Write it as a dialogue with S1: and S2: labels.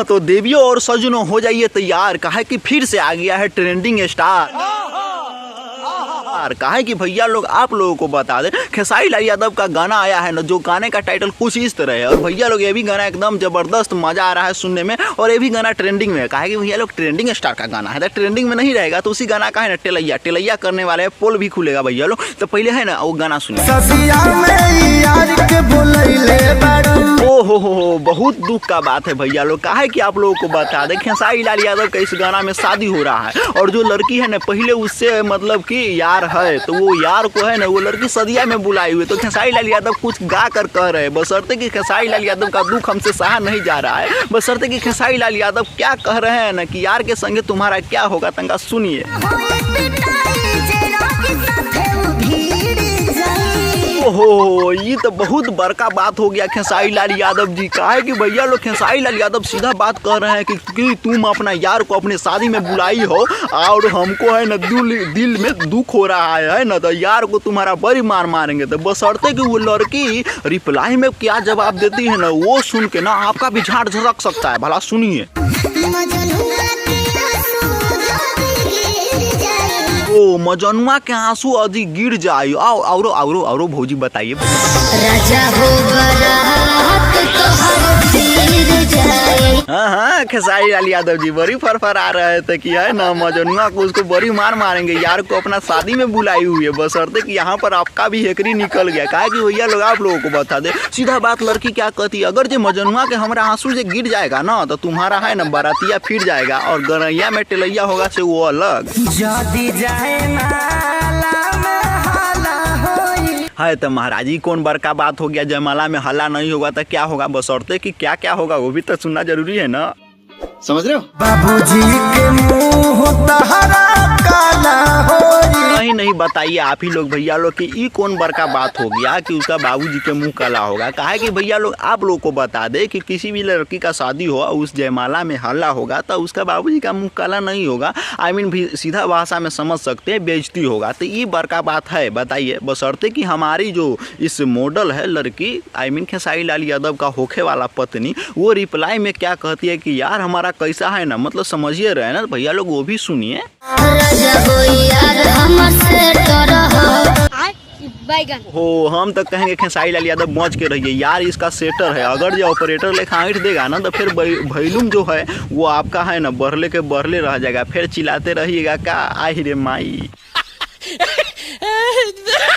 S1: तो देवियों और सजनों हो जाइए तैयार, काहे कि फिर से आ गया है ट्रेंडिंग स्टार। काहे कि भैया लोग आप लोगों को बता दें, खेसारी लाल यादव का गाना आया है ना, जो गाने का टाइटल कुछ इस तरह है। और भैया लोग ये भी गाना एकदम जबरदस्त मजा आ रहा है सुनने में, और ये भी गाना ट्रेंडिंग में है। काहे कि भैया लोग ट्रेंडिंग स्टार का गाना है, तो ट्रेंडिंग में नहीं रहेगा तो उसी गाना का है ना टेलैया टेलैया करने वाले है, पोल भी खुलेगा भैया लोग। तो पहले है ना वो गाना सुनिए। हो बहुत दुख का बात है भैया लोग, काहे कि आप लोगों को बता दें खेसारी लाल यादव का इस गाना में शादी हो रहा है, और जो लड़की है ना पहले उससे मतलब कि यार है, तो वो यार को है ना वो लड़की सदिया में बुलाई हुई। तो खेसारी लाल यादव कुछ गा कर कह रहे हैं, बशर्ते कि खेसारी लाल यादव का दुख हमसे सहा नहीं जा रहा है। बशर्ते कि खेसारी लाल यादव क्या कह रहे हैं ना कि यार के संगे तुम्हारा क्या होगा, तंगा सुनिए। ओहो, ये तो बहुत बड़का बात हो गया खेसारी लाल यादव जी। काहे कि भैया लोग खेसारी लाल यादव सीधा बात कर रहे हैं कि तुम अपना यार को अपने शादी में बुलाई हो, और हमको है ना दिल में दुख हो रहा है ना, तो यार को तुम्हारा बड़ी मार मारेंगे। तो बशर्ते कि वो लड़की रिप्लाई में क्या जवाब देती है ना, वो सुन के ना आपका भी झाड़ झड़क सकता है। भला सुनिए। ओ मजनुआ के आंसू अजी गिर जाए। आओ औरो भौजी बताइए। राजा हो बारात तो हर तीर जाए। हाँ खेसारी लाल यादव जी बड़ी फरफरा रहे थे कि है ना मजनुआ को उसको बड़ी मार मारेंगे, यार को अपना शादी में बुलाई हुई है। बशर्ते कि यहाँ पर आपका भी हेकरी निकल गया। काहे कि भैया लोग आप लोगों को बता दे, सीधा बात लड़की क्या कहती है, अगर जो मजनुआ के हमारा आंसू से गिर जाएगा ना, तो तुम्हारा है ना बारातिया फिर जाएगा, और गरैया में टेलैया होगा से वो अलग। है तो महाराज जी कौन बड़का बात हो गया, जयमाला में हल्ला नहीं होगा तो क्या होगा। बशर्ते कि क्या क्या होगा वो भी तो सुनना जरूरी है ना, समझ रहे हो। बाबूजी के मुंह तहरा काला हो। नहीं बताइए आप ही लोग भैया लोग कि ये कौन बड़का बात हो गया कि उसका बाबूजी के मुंह काला होगा। काहे कि भैया लोग आप लोग को बता दे कि किसी भी लड़की का शादी हो, उस जयमाला में हल्ला होगा तो उसका बाबूजी का मुंह काला नहीं होगा। आई मीन भी सीधा भाषा में समझ सकते हैं, बेइज्जती होगा। तो ये बड़का बात है बताइए। बशर्ते कि हमारी जो इस मॉडल है लड़की, आई मीन खेसारी लाल यादव का होखे वाला पत्नी, वो रिप्लाई में क्या कहती है कि यार हमारा कैसा है ना, मतलब समझिए रहे ना भैया लोग, वो भी सुनिए। हो हम तो कहेंगे खेसारी लाल यादव मौज के रहिए यार, इसका सेटर है। अगर जो ऑपरेटर लेखा ऐंठ देगा ना तो फिर वॉल्यूम जो है वो आपका है ना बरले के बरले रह जाएगा, फिर चिल्लाते रहिएगा का आई रे माई।